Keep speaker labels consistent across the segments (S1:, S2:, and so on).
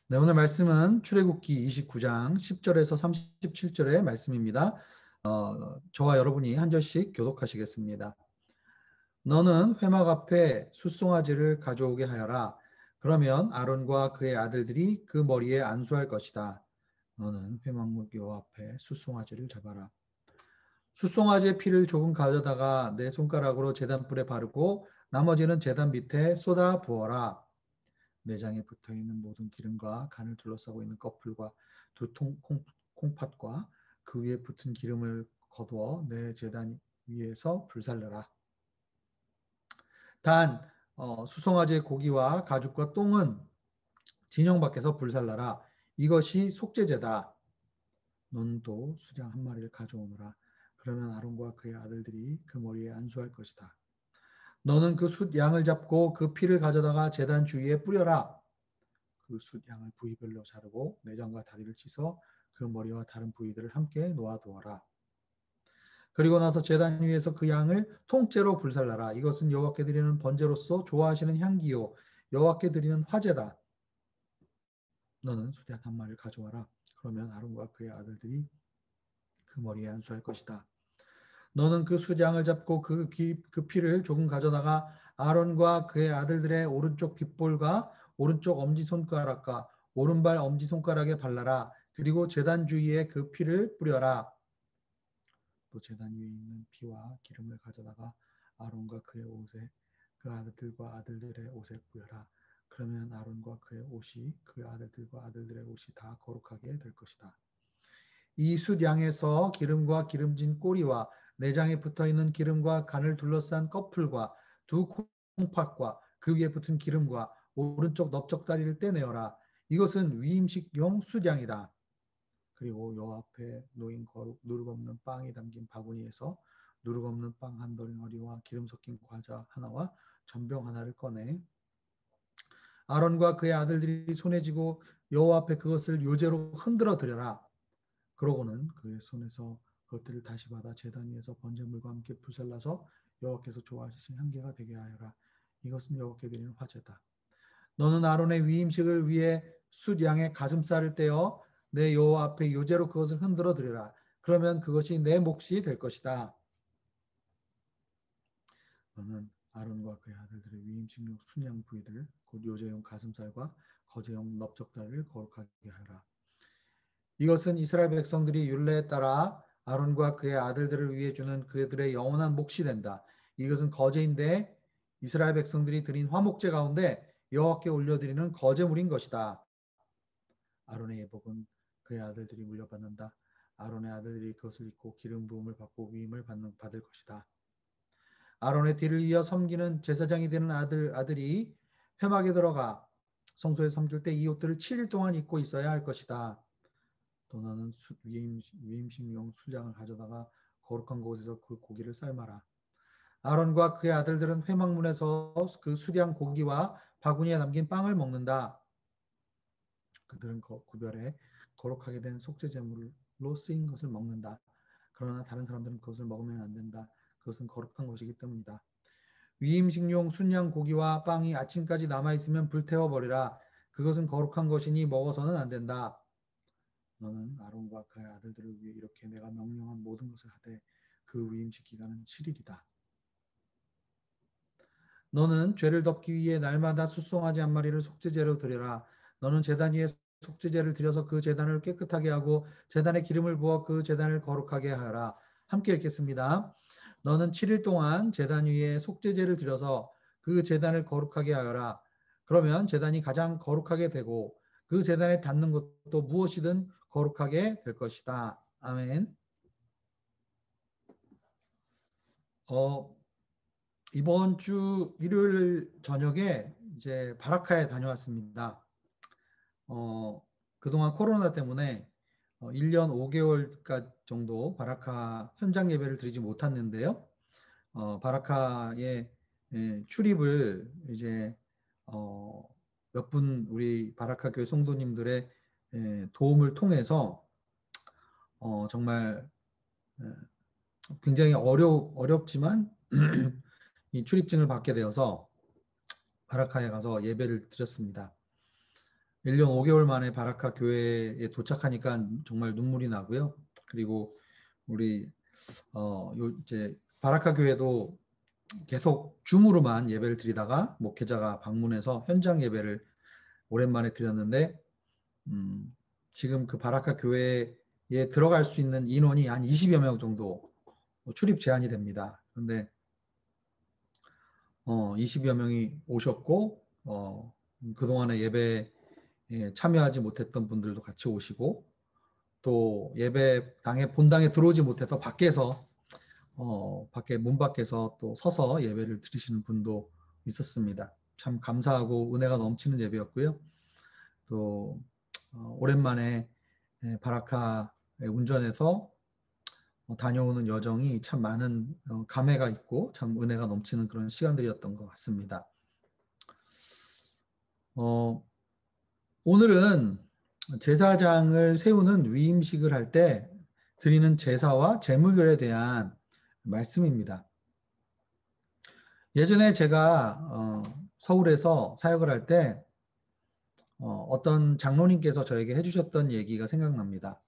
S1: 네, 오늘 말씀은 출애굽기 29장 10절에서 37절의 말씀입니다. 저와 여러분이 한 절씩 교독하시겠습니다. 너는 회막 앞에 숫송아지를 가져오게 하여라. 그러면 아론과 그의 아들들이 그 머리에 안수할 것이다. 너는 회막문 앞에 숫송아지를 잡아라. 숫송아지의 피를 조금 가져다가 내 손가락으로 제단불에 바르고 나머지는 제단 밑에 쏟아 부어라. 내장에 붙어있는 모든 기름과 간을 둘러싸고 있는 꺼풀과 두 콩팥과 그 위에 붙은 기름을 거두어 내 제단 위에서 불살라라. 단 수송아지의 고기와 가죽과 똥은 진영 밖에서 불살라라. 이것이 속죄제다. 너는 또 수장 한 마리를 가져오너라. 그러면 아론과 그의 아들들이 그 머리에 안수할 것이다. 너는 그 숫 양을 잡고 그 피를 가져다가 제단 주위에 뿌려라. 그 숫 양을 부위별로 자르고 내장과 다리를 찢어 그 머리와 다른 부위들을 함께 놓아두어라. 그리고 나서 제단 위에서 그 양을 통째로 불살라라. 이것은 여호와께 드리는 번제로서 좋아하시는 향기요 여호와께 드리는 화제다. 너는 숫양 한 마리를 가져와라. 그러면 아론과 그의 아들들이 그 머리에 안수할 것이다. 너는 그 숫양을 잡고 그 피를 조금 가져다가 아론과 그의 아들들의 오른쪽 귓볼과 오른쪽 엄지손가락과 오른발 엄지손가락에 발라라. 그리고 제단 주위에 그 피를 뿌려라. 또 제단 위에 있는 피와 기름을 가져다가 아론과 그의 옷에 그 아들들과 아들들의 옷에 뿌려라. 그러면 아론과 그의 옷이 그 아들들과 아들들의 옷이 다 거룩하게 될 것이다. 이 숫 양에서 기름과 기름진 꼬리와 내장에 붙어있는 기름과 간을 둘러싼 꺼풀과 두 콩팥과 그 위에 붙은 기름과 오른쪽 넓적다리를 떼내어라. 이것은 위임식용 숫양이다. 그리고 여 앞에 놓인 누룩 없는 빵이 담긴 바구니에서 누룩 없는 빵 한 덩어리와 기름 섞인 과자 하나와 전병 하나를 꺼내 아론과 그의 아들들이 손에 쥐고 여호와 앞에 그것을 요제로 흔들어 드려라. 그러고는 그의 손에서 그것들을 다시 받아 제단 위에서 번제물과 함께 불살라서 여호와께서 좋아하시는 향기가 되게 하여라. 이것은 여호와께 드리는 화제다. 너는 아론의 위임식을 위해 숫 양의 가슴살을 떼어 내 여호와 앞에 요제로 그것을 흔들어 드리라. 그러면 그것이 내 몫이 될 것이다. 너는 아론과 그의 아들들의 위임식용 순양 부위들 곧 요제용 가슴살과 거제용 넓적다리를 거룩하게 하여라. 이것은 이스라엘 백성들이 율례에 따라 아론과 그의 아들들을 위해 주는 그들의 영원한 몫이 된다. 이것은 거제인데 이스라엘 백성들이 드린 화목제 가운데 여호와께 올려드리는 거제물인 것이다. 아론의 예복은 그의 아들들이 물려받는다. 아론의 아들들이 그것을 입고 기름 부음을 받고 위임을 받을 것이다. 아론의 뒤를 이어 섬기는 제사장이 되는 아들이 회막에 들어가 성소에 섬길 때 이 옷들을 7일 동안 입고 있어야 할 것이다. 또 너는 위임식용 수장을 가져다가 거룩한 곳에서 그 고기를 삶아라. 아론과 그의 아들들은 회막문에서 그 수량 고기와 바구니에 담긴 빵을 먹는다. 그들은 구별해 거룩하게 된 속죄제물로 쓰인 것을 먹는다. 그러나 다른 사람들은 그것을 먹으면 안 된다. 그것은 거룩한 것이기 때문이다. 위임식용 순양 고기와 빵이 아침까지 남아있으면 불태워버리라. 그것은 거룩한 것이니 먹어서는 안 된다. 너는 아론과 그의 아들들을 위해 이렇게 내가 명령한 모든 것을 하되 그 위임식 기간은 7일이다. 너는 죄를 덮기 위해 날마다 숫송아지 한 마리를 속죄제로 드려라. 너는 제단 위에 속죄제를 드려서 그 제단을 깨끗하게 하고 제단에 기름을 부어 그 제단을 거룩하게 하여라. 함께 읽겠습니다. 너는 7일 동안 제단 위에 속죄제를 드려서 그 제단을 거룩하게 하여라. 그러면 제단이 가장 거룩하게 되고 그 제단에 닿는 것도 무엇이든 거룩하게 될 것이다. 아멘. 어, 이번 주 일요일 저녁에 이제 바라카에 다녀왔습니다. 그동안 코로나 때문에 1년 5개월 정도 바라카 현장 예배를 드리지 못했는데요. 바라카에 출입을 이제 몇 분 우리 바라카 교회 성도님들의 도움을 통해서 정말 굉장히 어렵지만 이 출입증을 받게 되어서 바라카에 가서 예배를 드렸습니다. 1년 5개월 만에 바라카 교회에 도착하니까 정말 눈물이 나고요. 그리고 우리 이제 바라카 교회도 계속 줌으로만 예배를 드리다가 목회자가 방문해서 현장 예배를 오랜만에 드렸는데 지금 그 바라카 교회에 들어갈 수 있는 인원이 한 20여 명 정도 출입 제한이 됩니다. 그런데 20여 명이 오셨고 그동안에 예배에 참여하지 못했던 분들도 같이 오시고 또 예배당에 본당에 들어오지 못해서 밖에서 밖에 문 밖에서 또 서서 예배를 드리시는 분도 있었습니다. 참 감사하고 은혜가 넘치는 예배였고요. 또 오랜만에 바라카에 운전해서 다녀오는 여정이 참 많은 감회가 있고 참 은혜가 넘치는 그런 시간들이었던 것 같습니다. 오늘은 제사장을 세우는 위임식을 할 때 드리는 제사와 제물들에 대한 말씀입니다. 예전에 제가 서울에서 사역을 할 때 어떤 장로님께서 저에게 해주셨던 얘기가 생각납니다.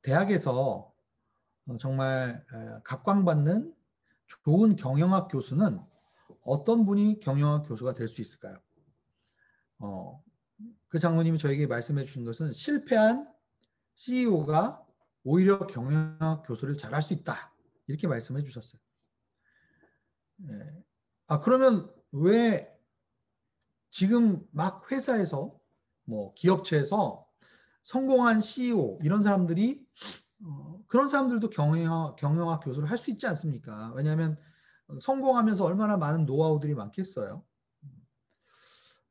S1: 대학에서 정말 각광받는 좋은 경영학 교수는 어떤 분이 경영학 교수가 될 수 있을까요? 그 장로님이 저에게 말씀해 주신 것은 실패한 CEO가 오히려 경영학 교수를 잘할 수 있다. 이렇게 말씀해 주셨어요. 그러면 왜 지금 막 회사에서 뭐 기업체에서 성공한 CEO 이런 사람들이 그런 사람들도 경영학 교수를 할 수 있지 않습니까? 왜냐하면 성공하면서 얼마나 많은 노하우들이 많겠어요.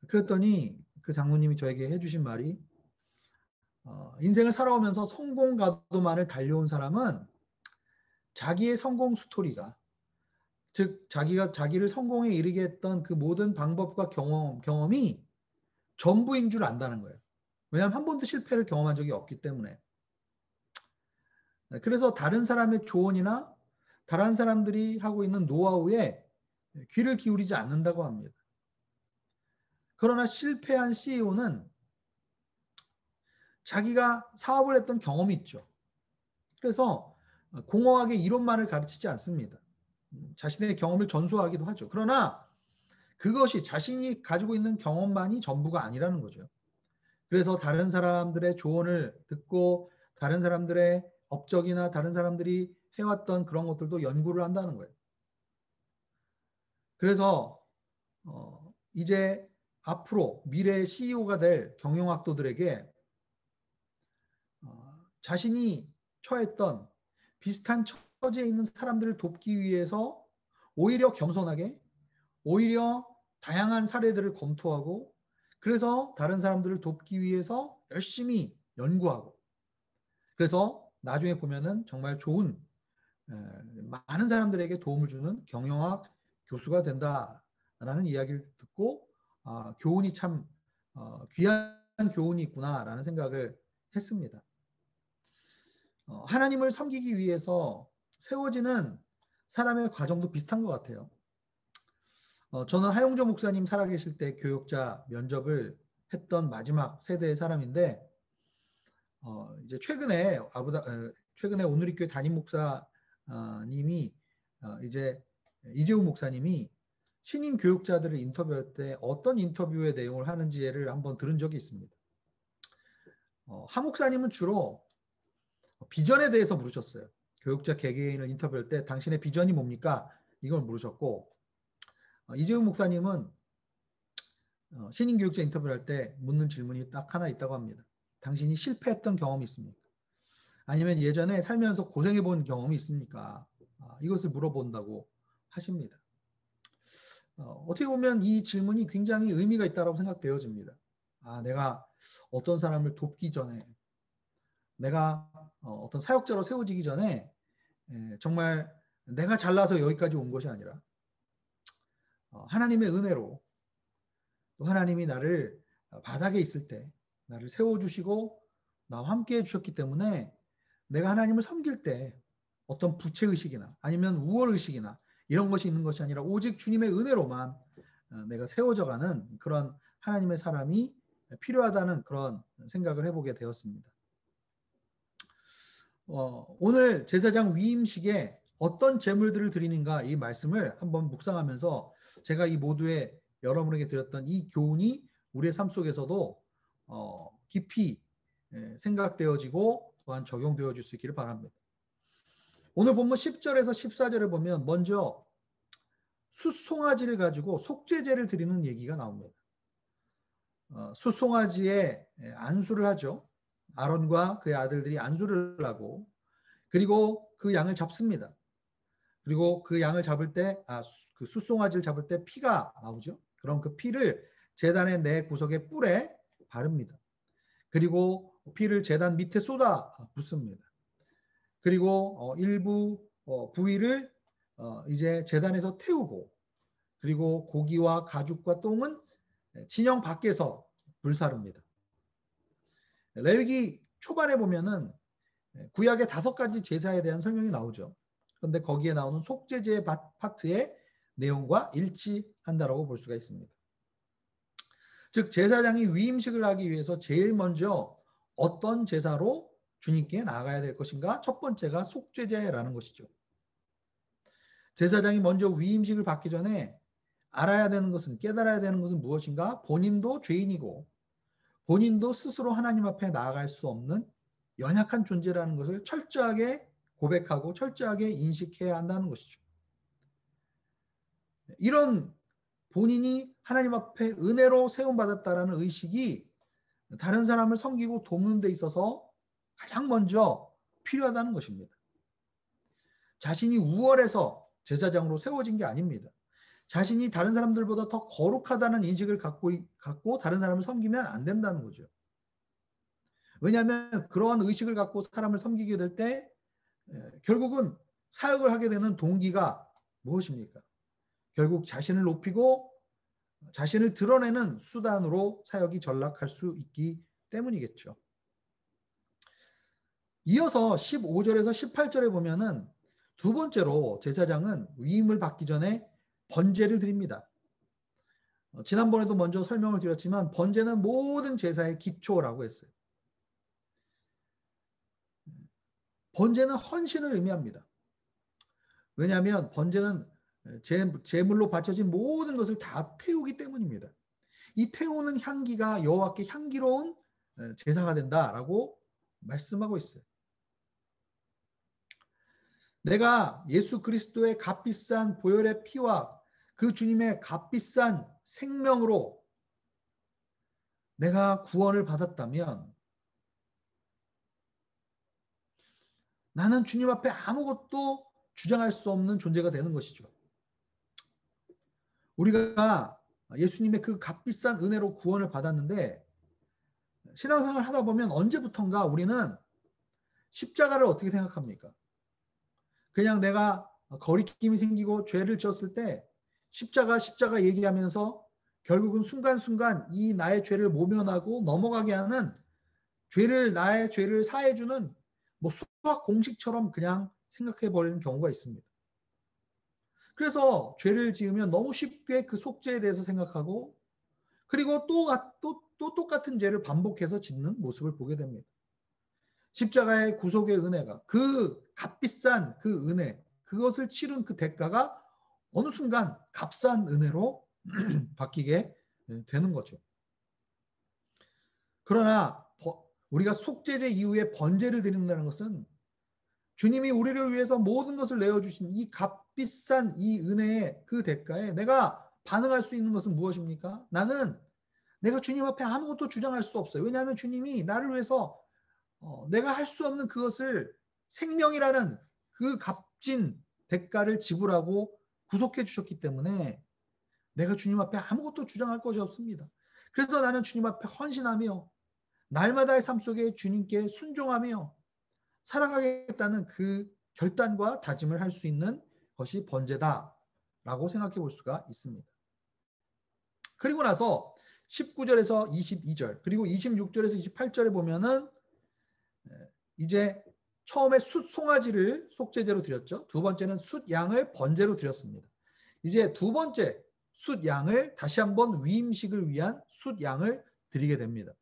S1: 그랬더니 그 장로님이 저에게 해주신 말이 인생을 살아오면서 성공 가도만을 달려온 사람은 자기의 성공 스토리가 즉 자기가 자기를 성공에 이르게 했던 그 모든 방법과 경험이 전부인 줄 안다는 거예요. 왜냐하면 한 번도 실패를 경험한 적이 없기 때문에. 그래서 다른 사람의 조언이나 다른 사람들이 하고 있는 노하우에 귀를 기울이지 않는다고 합니다. 그러나 실패한 CEO는 자기가 사업을 했던 경험이 있죠. 그래서 공허하게 이론만을 가르치지 않습니다. 자신의 경험을 전수하기도 하죠. 그러나 그것이 자신이 가지고 있는 경험만이 전부가 아니라는 거죠. 그래서 다른 사람들의 조언을 듣고 다른 사람들의 업적이나 다른 사람들이 해왔던 그런 것들도 연구를 한다는 거예요. 그래서 이제 앞으로 미래의 CEO가 될 경영학도들에게 자신이 처했던 비슷한 처지에 있는 사람들을 돕기 위해서 오히려 겸손하게 오히려 다양한 사례들을 검토하고 그래서 다른 사람들을 돕기 위해서 열심히 연구하고 그래서 나중에 보면은 정말 좋은 많은 사람들에게 도움을 주는 경영학 교수가 된다라는 이야기를 듣고 교훈이 참 귀한 교훈이 있구나라는 생각을 했습니다. 하나님을 섬기기 위해서 세워지는 사람의 과정도 비슷한 것 같아요. 저는 하용조 목사님 살아계실 때 교육자 면접을 했던 마지막 세대의 사람인데 이제 최근에 오누리교회 담임 목사님이 이제 이재우 목사님이 신인 교육자들을 인터뷰할 때 어떤 인터뷰의 내용을 하는지를 한번 들은 적이 있습니다. 하 목사님은 주로 비전에 대해서 물으셨어요. 교육자 개개인을 인터뷰할 때 당신의 비전이 뭡니까? 이걸 물으셨고 이재우 목사님은 신인 교육자 인터뷰를 할 때 묻는 질문이 딱 하나 있다고 합니다. 당신이 실패했던 경험이 있습니까? 아니면 예전에 살면서 고생해 본 경험이 있습니까? 이것을 물어본다고 하십니다. 어떻게 보면 이 질문이 굉장히 의미가 있다고 생각되어집니다. 내가 어떤 사람을 돕기 전에 내가 어떤 사역자로 세워지기 전에 정말 내가 잘나서 여기까지 온 것이 아니라 하나님의 은혜로 또 하나님이 나를 바닥에 있을 때 나를 세워주시고 나와 함께 해주셨기 때문에 내가 하나님을 섬길 때 어떤 부채의식이나 아니면 우월의식이나 이런 것이 있는 것이 아니라 오직 주님의 은혜로만 내가 세워져가는 그런 하나님의 사람이 필요하다는 그런 생각을 해보게 되었습니다. 오늘 제사장 위임식에 어떤 제물들을 드리는가 이 말씀을 한번 묵상하면서 제가 이 모두에 여러분에게 드렸던 이 교훈이 우리의 삶 속에서도 깊이 생각되어지고 또한 적용되어질 수 있기를 바랍니다. 오늘 본문 10절에서 14절에 보면 먼저 숫송아지를 가지고 속죄제를 드리는 얘기가 나옵니다. 숫송아지에 안수를 하죠. 아론과 그의 아들들이 안수를 하고 그리고 그 양을 잡습니다. 그리고 그 양을 잡을 때, 그 숫송아지를 잡을 때 피가 나오죠. 그럼 그 피를 제단의 네 구석의 뿔에 바릅니다. 그리고 피를 제단 밑에 쏟아 붓습니다. 그리고 일부 부위를 이제 제단에서 태우고 그리고 고기와 가죽과 똥은 진영 밖에서 불사릅니다. 레위기 초반에 보면은 구약의 5가지 제사에 대한 설명이 나오죠. 그런데 거기에 나오는 속죄제 파트의 내용과 일치한다라고 볼 수가 있습니다. 즉 제사장이 위임식을 하기 위해서 제일 먼저 어떤 제사로 주님께 나아가야 될 것인가? 첫 번째가 속죄제라는 것이죠. 제사장이 먼저 위임식을 받기 전에 알아야 되는 것은, 깨달아야 되는 것은 무엇인가? 본인도 죄인이고 본인도 스스로 하나님 앞에 나아갈 수 없는 연약한 존재라는 것을 철저하게 고백하고 철저하게 인식해야 한다는 것이죠. 이런 본인이 하나님 앞에 은혜로 세움받았다라는 의식이 다른 사람을 섬기고 돕는 데 있어서 가장 먼저 필요하다는 것입니다. 자신이 우월해서 제사장으로 세워진 게 아닙니다. 자신이 다른 사람들보다 더 거룩하다는 인식을 갖고 다른 사람을 섬기면 안 된다는 거죠. 왜냐하면 그러한 의식을 갖고 사람을 섬기게 될 때 결국은 사역을 하게 되는 동기가 무엇입니까? 결국 자신을 높이고 자신을 드러내는 수단으로 사역이 전락할 수 있기 때문이겠죠. 이어서 15절에서 18절에 보면은 두 번째로 제사장은 위임을 받기 전에 번제를 드립니다. 지난번에도 먼저 설명을 드렸지만 번제는 모든 제사의 기초라고 했어요. 번제는 헌신을 의미합니다. 왜냐하면 번제는 제물로 바쳐진 모든 것을 다 태우기 때문입니다. 이 태우는 향기가 여호와께 향기로운 제사가 된다라고 말씀하고 있어요. 내가 예수 그리스도의 값비싼 보혈의 피와 그 주님의 값비싼 생명으로 내가 구원을 받았다면 나는 주님 앞에 아무것도 주장할 수 없는 존재가 되는 것이죠. 우리가 예수님의 그 값비싼 은혜로 구원을 받았는데 신앙생활을 하다 보면 언제부턴가 우리는 십자가를 어떻게 생각합니까? 그냥 내가 거리낌이 생기고 죄를 지었을 때 십자가 얘기하면서 결국은 순간순간 이 나의 죄를 모면하고 넘어가게 하는 나의 죄를 사해주는 뭐 수학 공식처럼 그냥 생각해 버리는 경우가 있습니다. 그래서 죄를 지으면 너무 쉽게 그 속죄에 대해서 생각하고 그리고 또 똑같은 죄를 반복해서 짓는 모습을 보게 됩니다. 십자가의 구속의 은혜가 그 값비싼 그 은혜 그것을 치른 그 대가가 어느 순간 값싼 은혜로 바뀌게 되는 거죠. 그러나 우리가 속죄제 이후에 번제를 드린다는 것은 주님이 우리를 위해서 모든 것을 내어주신 이 값비싼 이 은혜의 그 대가에 내가 반응할 수 있는 것은 무엇입니까? 나는 내가 주님 앞에 아무것도 주장할 수 없어요. 왜냐하면 주님이 나를 위해서 내가 할 수 없는 그것을 생명이라는 그 값진 대가를 지불하고 구속해 주셨기 때문에 내가 주님 앞에 아무것도 주장할 것이 없습니다. 그래서 나는 주님 앞에 헌신하며 날마다의 삶 속에 주님께 순종하며 살아가겠다는 그 결단과 다짐을 할 수 있는 것이 번제다라고 생각해 볼 수가 있습니다. 그리고 나서 19절에서 22절 그리고 26절에서 28절에 보면은 이제 처음에 숫송아지를 속죄제로 드렸죠. 두 번째는 숫양을 번제로 드렸습니다. 이제 두 번째 숫 양을 다시 한번 위임식을 위한 숫 양을 드리게 됩니다.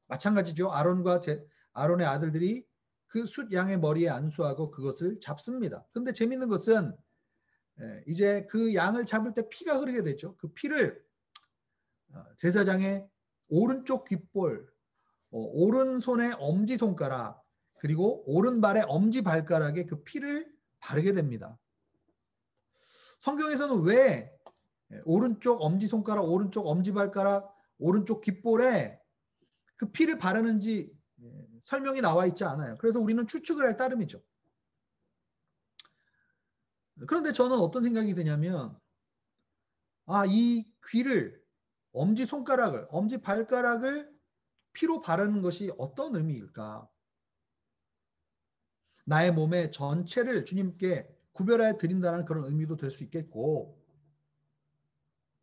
S1: 마찬가지죠. 아론의 아들들이 그 숫 양의 머리에 안수하고 그것을 잡습니다. 근데 재밌는 것은 이제 그 양을 잡을 때 피가 흐르게 되죠. 그 피를 제사장의 오른쪽 귓볼, 오른손의 엄지손가락, 그리고 오른발의 엄지발가락에 그 피를 바르게 됩니다. 성경에서는 왜 오른쪽 엄지손가락, 오른쪽 엄지발가락, 오른쪽 귓볼에 그 피를 바르는지 설명이 나와 있지 않아요. 그래서 우리는 추측을 할 따름이죠. 그런데 저는 어떤 생각이 드냐면 이 귀를 엄지손가락을, 엄지발가락을 피로 바르는 것이 어떤 의미일까? 나의 몸의 전체를 주님께 구별하여 드린다는 그런 의미도 될 수 있겠고,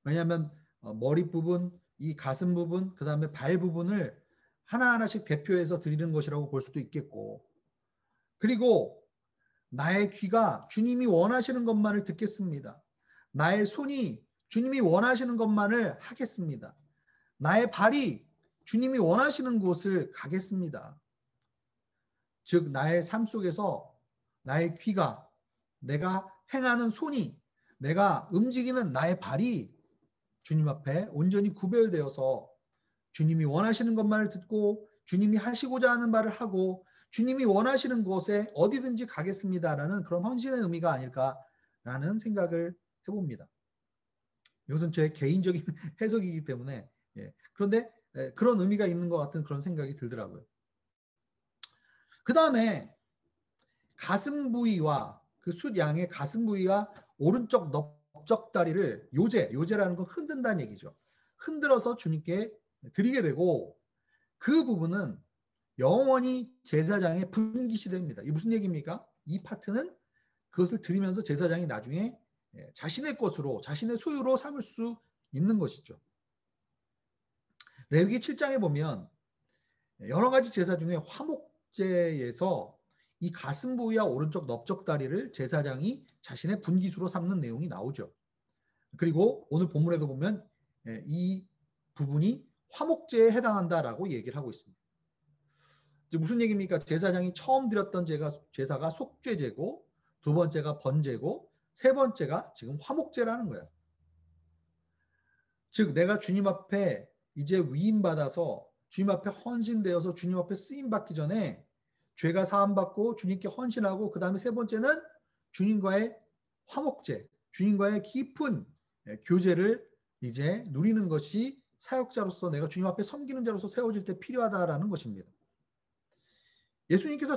S1: 왜냐하면 머리 부분, 이 가슴 부분, 그 다음에 발 부분을 하나하나씩 대표해서 드리는 것이라고 볼 수도 있겠고, 그리고 나의 귀가 주님이 원하시는 것만을 듣겠습니다. 나의 손이 주님이 원하시는 것만을 하겠습니다. 나의 발이 주님이 원하시는 곳을 가겠습니다. 즉 나의 삶 속에서 나의 귀가, 내가 행하는 손이, 내가 움직이는 나의 발이 주님 앞에 온전히 구별되어서 주님이 원하시는 것만을 듣고 주님이 하시고자 하는 말을 하고 주님이 원하시는 곳에 어디든지 가겠습니다라는 그런 헌신의 의미가 아닐까라는 생각을 해봅니다. 이것은 제 개인적인 해석이기 때문에 그런데 그런 의미가 있는 것 같은 그런 생각이 들더라고요. 그 다음에 가슴 부위와 그 숫 양의 가슴 부위와 오른쪽 넓적다리를 요제라는 건 흔든다는 얘기죠. 흔들어서 주님께 드리게 되고 그 부분은 영원히 제사장의 분깃이 됩니다. 이게 무슨 얘기입니까? 이 파트는 그것을 드리면서 제사장이 나중에 자신의 것으로, 자신의 소유로 삼을 수 있는 것이죠. 레위기 7장에 보면 여러 가지 제사 중에 화목제에서 이 가슴 부위와 오른쪽 넓적다리를 제사장이 자신의 분깃으로 삼는 내용이 나오죠. 그리고 오늘 본문에도 보면 이 부분이 화목제에 해당한다라고 얘기를 하고 있습니다. 무슨 얘기입니까? 제사장이 처음 드렸던 제사가 속죄제고, 두 번째가 번제고, 세 번째가 지금 화목제라는 거예요. 즉 내가 주님 앞에 이제 위임받아서 주님 앞에 헌신되어서 주님 앞에 쓰임받기 전에 죄가 사함받고 주님께 헌신하고 그 다음에 세 번째는 주님과의 화목제, 주님과의 깊은 교제를 이제 누리는 것이 사역자로서 내가 주님 앞에 섬기는 자로서 세워질 때 필요하다라는 것입니다. 예수님께서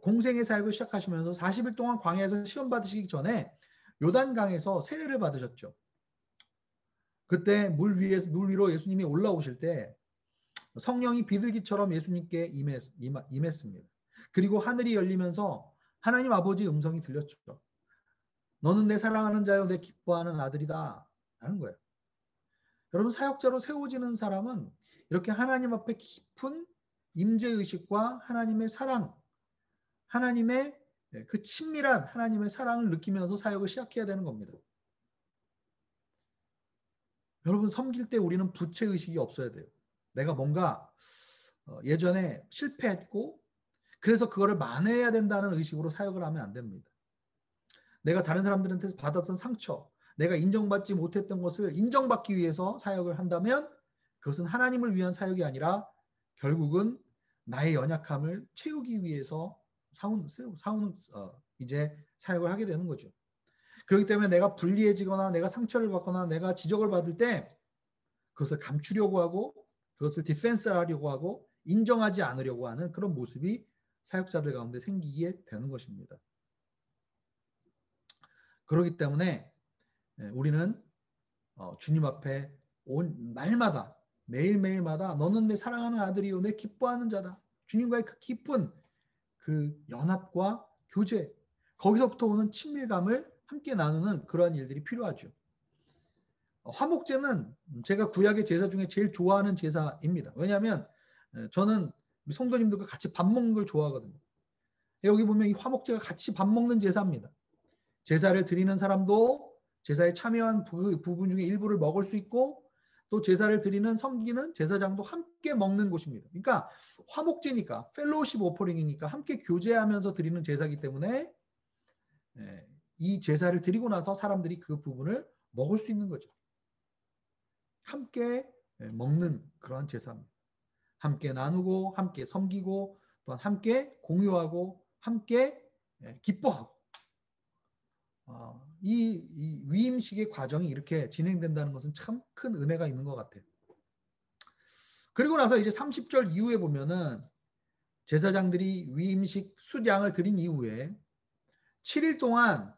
S1: 공생의 사역을 시작하시면서 40일 동안 광야에서 시험 받으시기 전에 요단강에서 세례를 받으셨죠. 그때 물 위로 예수님이 올라오실 때 성령이 비둘기처럼 예수님께 임했습니다. 그리고 하늘이 열리면서 하나님 아버지의 음성이 들렸죠. 너는 내 사랑하는 자요 내 기뻐하는 아들이다 라는 거예요. 여러분 사역자로 세워지는 사람은 이렇게 하나님 앞에 깊은 임재의식과 하나님의 사랑, 하나님의 그 친밀한 하나님의 사랑을 느끼면서 사역을 시작해야 되는 겁니다. 여러분 섬길 때 우리는 부채의식이 없어야 돼요. 내가 뭔가 예전에 실패했고 그래서 그거를 만회해야 된다는 의식으로 사역을 하면 안 됩니다. 내가 다른 사람들한테 받았던 상처, 내가 인정받지 못했던 것을 인정받기 위해서 사역을 한다면 그것은 하나님을 위한 사역이 아니라 결국은 나의 연약함을 채우기 위해서 이제 사역을 하게 되는 거죠. 그렇기 때문에 내가 불리해지거나 내가 상처를 받거나 내가 지적을 받을 때 그것을 감추려고 하고 그것을 디펜스하려고 하고 인정하지 않으려고 하는 그런 모습이 사역자들 가운데 생기게 되는 것입니다. 그렇기 때문에 우리는 주님 앞에 온 날마다 매일매일마다 너는 내 사랑하는 아들이요 내 기뻐하는 자다. 주님과의 그 깊은 그 연합과 교제 거기서부터 오는 친밀감을 함께 나누는 그러한 일들이 필요하죠. 화목제는 제가 구약의 제사 중에 제일 좋아하는 제사입니다. 왜냐하면 저는 성도님들과 같이 밥 먹는 걸 좋아하거든요. 여기 보면 이 화목제가 같이 밥 먹는 제사입니다. 제사를 드리는 사람도 제사에 참여한 부분 중에 일부를 먹을 수 있고 또 제사를 드리는 섬기는 제사장도 함께 먹는 곳입니다. 그러니까 화목제니까 펠로우십 오퍼링이니까 함께 교제하면서 드리는 제사이기 때문에 이 제사를 드리고 나서 사람들이 그 부분을 먹을 수 있는 거죠. 함께 먹는 그러한 제사입니다. 함께 나누고 함께 섬기고 또한 함께 공유하고 함께 기뻐하고 이 위임식의 과정이 이렇게 진행된다는 것은 참 큰 은혜가 있는 것 같아요. 그리고 나서 이제 30절 이후에 보면은 제사장들이 위임식 수장을 드린 이후에 7일 동안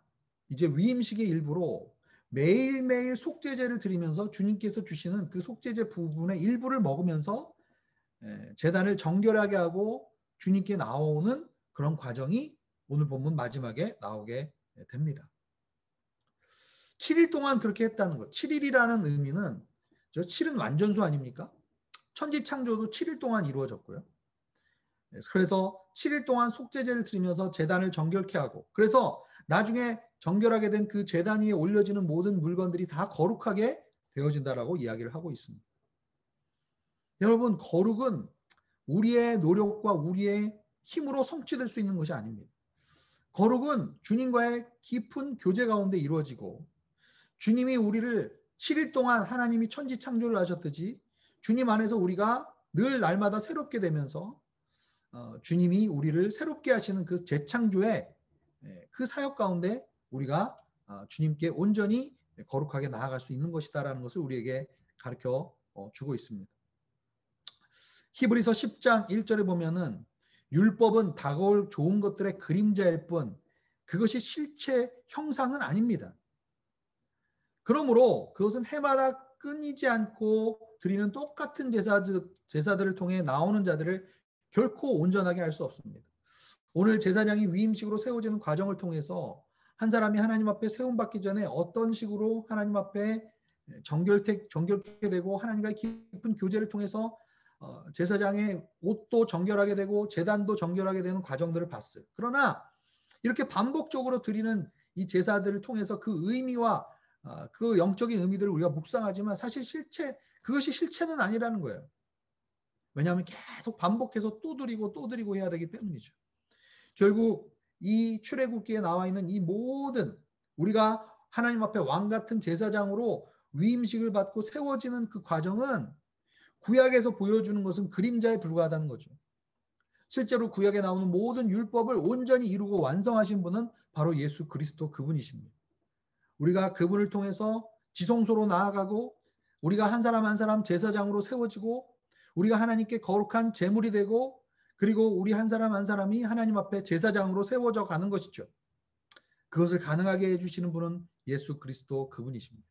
S1: 이제 위임식의 일부로 매일매일 속죄제를 드리면서 주님께서 주시는 그 속죄제 부분의 일부를 먹으면서 제단을 정결하게 하고 주님께 나오는 그런 과정이 오늘 본문 마지막에 나오게 됩니다. 7일 동안 그렇게 했다는 것. 7일이라는 의미는 7은 완전수 아닙니까? 천지창조도 7일 동안 이루어졌고요. 그래서 7일 동안 속죄제를 드리면서 제단을 정결케 하고 그래서 나중에 정결하게 된 그 제단 위에 올려지는 모든 물건들이 다 거룩하게 되어진다라고 이야기를 하고 있습니다. 여러분, 거룩은 우리의 노력과 우리의 힘으로 성취될 수 있는 것이 아닙니다. 거룩은 주님과의 깊은 교제 가운데 이루어지고 주님이 우리를 7일 동안 하나님이 천지 창조를 하셨듯이 주님 안에서 우리가 늘 날마다 새롭게 되면서 주님이 우리를 새롭게 하시는 그 재창조의 그 사역 가운데 우리가 주님께 온전히 거룩하게 나아갈 수 있는 것이다라는 것을 우리에게 가르쳐 주고 있습니다. 히브리서 10장 1절에 보면은 율법은 다가올 좋은 것들의 그림자일 뿐 그것이 실체 형상은 아닙니다. 그러므로 그것은 해마다 끊이지 않고 드리는 똑같은 제사들을 통해 나오는 자들을 결코 온전하게 할 수 없습니다. 오늘 제사장이 위임식으로 세워지는 과정을 통해서 한 사람이 하나님 앞에 세움받기 전에 어떤 식으로 하나님 앞에 정결케 되고 하나님과의 깊은 교제를 통해서 제사장의 옷도 정결하게 되고 제단도 정결하게 되는 과정들을 봤어요. 그러나 이렇게 반복적으로 드리는 이 제사들을 통해서 그 의미와 그 영적인 의미들을 우리가 묵상하지만 사실 그것이 실체는 아니라는 거예요. 왜냐하면 계속 반복해서 또 드리고 해야 되기 때문이죠. 결국 이 출애굽기에 나와 있는 이 모든 우리가 하나님 앞에 왕 같은 제사장으로 위임식을 받고 세워지는 그 과정은 구약에서 보여주는 것은 그림자에 불과하다는 거죠. 실제로 구약에 나오는 모든 율법을 온전히 이루고 완성하신 분은 바로 예수 그리스도 그분이십니다. 우리가 그분을 통해서 지성소로 나아가고 우리가 한 사람 한 사람 제사장으로 세워지고 우리가 하나님께 거룩한 제물이 되고 그리고 우리 한 사람 한 사람이 하나님 앞에 제사장으로 세워져 가는 것이죠. 그것을 가능하게 해주시는 분은 예수 그리스도 그분이십니다.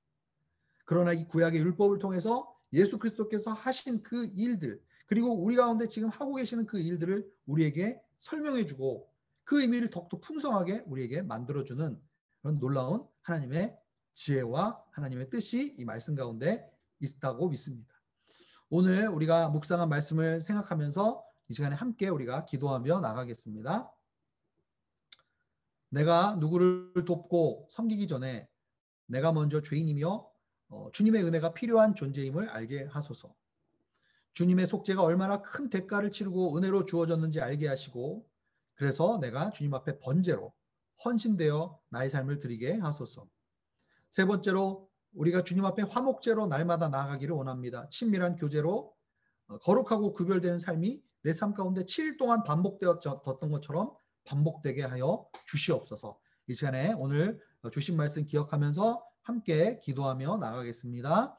S1: 그러나 이 구약의 율법을 통해서 예수 그리스도께서 하신 그 일들 그리고 우리 가운데 지금 하고 계시는 그 일들을 우리에게 설명해주고 그 의미를 더욱더 풍성하게 우리에게 만들어주는 그런 놀라운 하나님의 지혜와 하나님의 뜻이 이 말씀 가운데 있다고 믿습니다. 오늘 우리가 묵상한 말씀을 생각하면서 이 시간에 함께 우리가 기도하며 나가겠습니다. 내가 누구를 돕고 섬기기 전에 내가 먼저 죄인이며 주님의 은혜가 필요한 존재임을 알게 하소서. 주님의 속죄가 얼마나 큰 대가를 치르고 은혜로 주어졌는지 알게 하시고 그래서 내가 주님 앞에 번제로 헌신되어 나의 삶을 드리게 하소서. 세 번째로 우리가 주님 앞에 화목제로 날마다 나아가기를 원합니다. 친밀한 교제로 거룩하고 구별되는 삶이 내 삶 가운데 7일 동안 반복되었던 것처럼 반복되게 하여 주시옵소서. 이 시간에 오늘 주신 말씀 기억하면서 함께 기도하며 나가겠습니다.